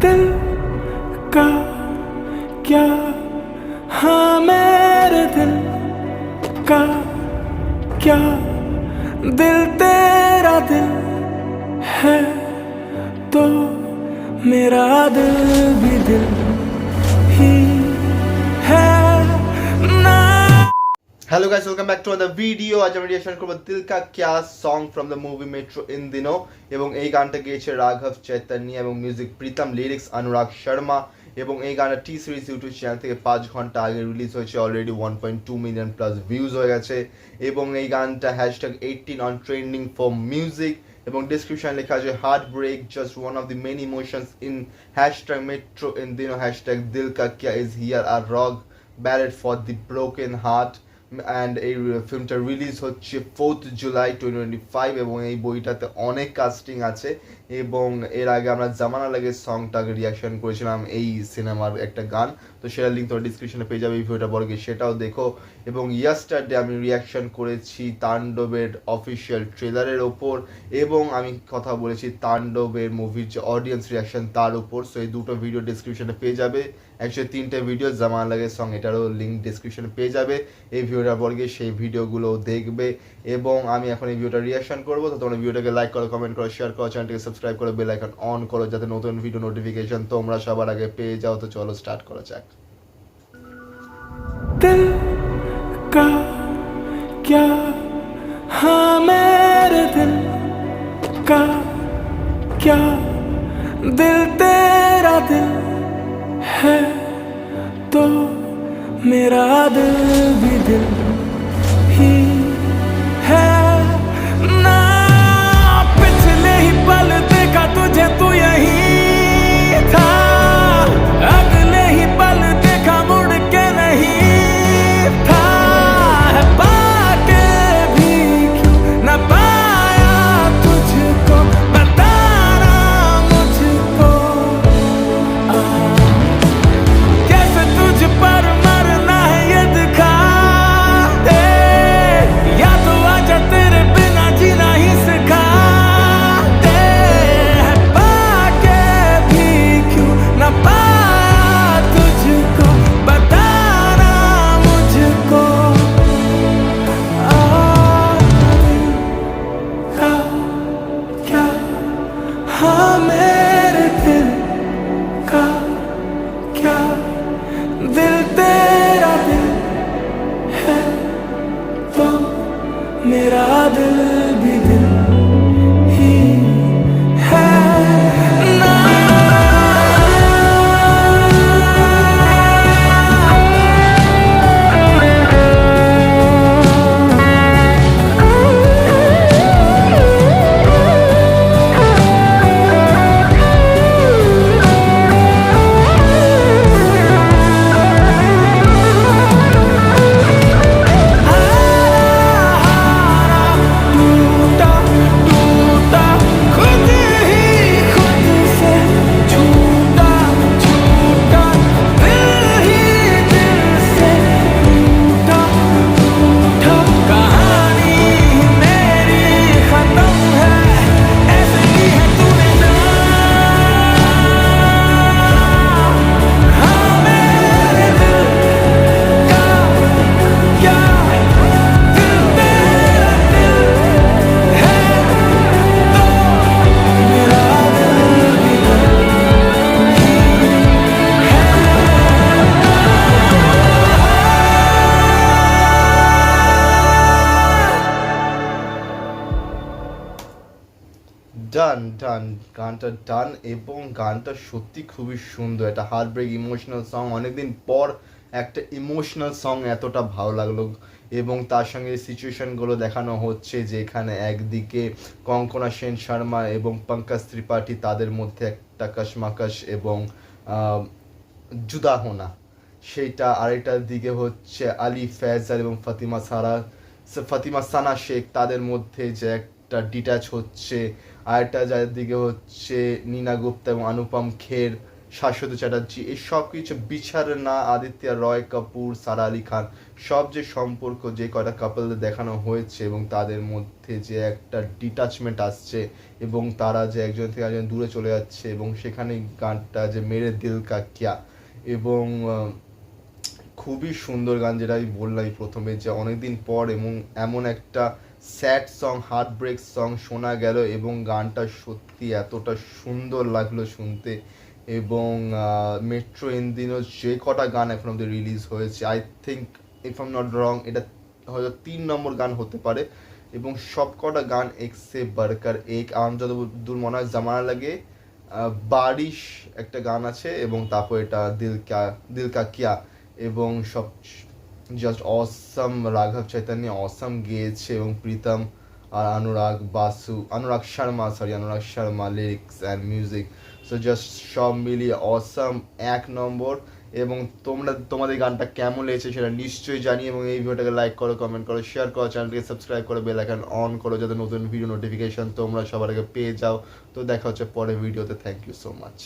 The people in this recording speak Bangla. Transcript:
दिल का क्या, हाँ मेरे दिल का क्या, दिल तेरा दिल है तो मेरा दिल भी दिल ही है ना। Hello guys, welcome back to another video. আজ আমি রিঅ্যাকশন করব Dil Ka Kya song from the movie Metro In Dino, এবং এই গানটা গেয়েছে রাঘব চৈতন্য এবং মিউজিক প্রীতম, লিরিক্স অনুরাগ শর্মা। এবং এই গানটা টি সিরিজ ইউটিউব চ্যানেল থেকে 5 ঘন্টা আগে রিলিজ হয়েছে, অলরেডি 1.2 মিলিয়ন প্লাস ভিউজ হয়ে গেছে। এবং এই গানটা #18 অন ট্রেন্ডিং ফর মিউজিক, এবং ডিসক্রিপশন লেখা আছে heartbreak just one of the many emotions in Metro In Dino, Dil Ka Kya is here our rock ballad for the broken heart. And এই ফিল্মটা রিলিজ হচ্ছে 4th জুলাই 2025, এবং এই বইটাতে অনেক কাস্টিং আছে। এবং এর আগে আমরা জামানা লাগে সংটাকে রিয়াকশন করেছিলাম এই সিনেমার একটা গান, তো সেটার লিঙ্ক তোমার ডিসক্রিপশনে পেয়ে যাবে, এই ভিডিওটা পরে গিয়ে সেটাও দেখো। এবং ইয়াস্টারডে আমি রিয়াকশন করেছি তাণ্ডবের অফিসিয়াল ট্রেলারের ওপর, এবং আমি কথা বলেছি তাণ্ডবের মুভির যে অডিয়েন্স রিয়াকশন তার উপর। সো এই দুটো ভিডিও ডিসক্রিপশনে পেয়ে যাবে, অ্যাকচুয়ালি 3টে ভিডিও জামানা লাগে সং, এটারও লিঙ্ক ডিসক্রিপশনে পেয়ে যাবে। এই ভিডিওটার পর গিয়ে সেই ভিডিওগুলো দেখবে। এবং আমি এখন এই ভিডিওটা রিয়াকশন করবো, তো তোমরা ভিডিওটাকে লাইক করো, কমেন্ট করো, শেয়ার করো, চ্যানেলটাকে সাবস্ক্রাইব করো, বেল আইকন অন করো যাতে নতুন ভিডিও নোটিফিকেশন তোমরা সবার আগে পেয়ে যাও। তো চলো স্টার্ট করা যাক। दिल का क्या, हाँ मेरे दिल का क्या, दिल तेरा दिल है तो मेरा दिल भी दिल ही है ना। पिछले ही पल देखा तुझे, तू यहीं था, अगले ही पल देखा मुड़ के नहीं था। पाके भी क्यों न पाया तुझको, बताना मुझको कैसे तुझ पर मरना है ये दिखा दे, या तो आजा तेरे बिना जीना ही सिखा दे। पाके भी क्यों न पाया तुझको, बताना मुझको का क्या, हाँ मेरे दिल का क्या, दिल तेरा दिल है तो मेरा दिल भी दिल ही है ना। टूटा टूटा खुद ही खुद से, छूटा छूटा दिल ही दिल से, टूटा टूटा कहानी मेरी खत्म है, ऐसे ही है तूने जाना। हाँ मेरे दिल का क्या, दिल तेरा दिल है तो मेरा दिल भी दिल ही है। ডান ডান, গানটা ডান, এবং গানটা সত্যি খুবই সুন্দর, একটা হার্ট ব্রেক ইমোশনাল সং। অনেকদিন পর একটা ইমোশনাল সং এতটা ভালো লাগলো। এবং তার সঙ্গে সিচুয়েশনগুলো দেখানো হচ্ছে, যেখানে একদিকে কঙ্কনা সেন শর্মা এবং পঙ্কজ ত্রিপাঠী, তাদের মধ্যে একটা কশমাকশ এবং জুদা হোনা, সেইটা। আরেকটার দিকে হচ্ছে আলী ফেজাল এবং ফাতিমা সানা শেখ, তাদের মধ্যে যে একটা ডিট্যাচ হচ্ছে। আরেকটা যার দিকে হচ্ছে নীনা গুপ্তা এবং অনুপম খের, শাশ্বত চ্যাটার্জি, এই সব কিছু বিচার না, আদিত্য রয় কাপুর, সারা আলি খান, সব যে সম্পর্ক, যে কটা কাপলদের দেখানো হয়েছে এবং তাদের মধ্যে যে একটা ডিটাচমেন্ট আসছে এবং তারা যে একজন থেকে একজন দূরে চলে যাচ্ছে, এবং সেখানে গানটা যে মেরে দিল কা কিয়া, এবং খুবই সুন্দর গান, যেটা আমি বললাম প্রথমে, যে অনেকদিন পর এবং এমন একটা sad song, heartbreak song শোনা গেল এবং গানটা সত্যি এতটা সুন্দর লাগলো শুনতে। এবং মেট্রো ইন দিনো যে কটা গান এখন অব্দি রিলিজ হয়েছে, I think if I am not wrong, এটা হয়তো 3 নম্বর গান হতে পারে, এবং সব কটা গান এক সে বাড়কার এক। আমার যতদূর মনে হয় জামানা লাগে বারিশ একটা গান আছে, এবং তারপর এটা দিল কা কিয়া, এবং সব জাস্ট অসাম। রাঘব চৈতান্য অসাম গেয়েছে, এবং প্রীতম আর Anurag Sharma lyrics and music, so just সব মিলিয়ে অসাম 1 নম্বর। এবং তোমাদের গানটা কেমন লেগেছে সেটা নিশ্চয়ই জানি, এবং এই ভিডিওটাকে লাইক করো, কমেন্ট করো, শেয়ার করো, চ্যানেলটিকে সাবস্ক্রাইব করো, বেল আইকন অন করো, যাতে নতুন ভিডিও নোটিফিকেশন তোমরা সবার আগে পেয়ে যাও। তো দেখা হচ্ছে পরের ভিডিওতে। Thank you so much.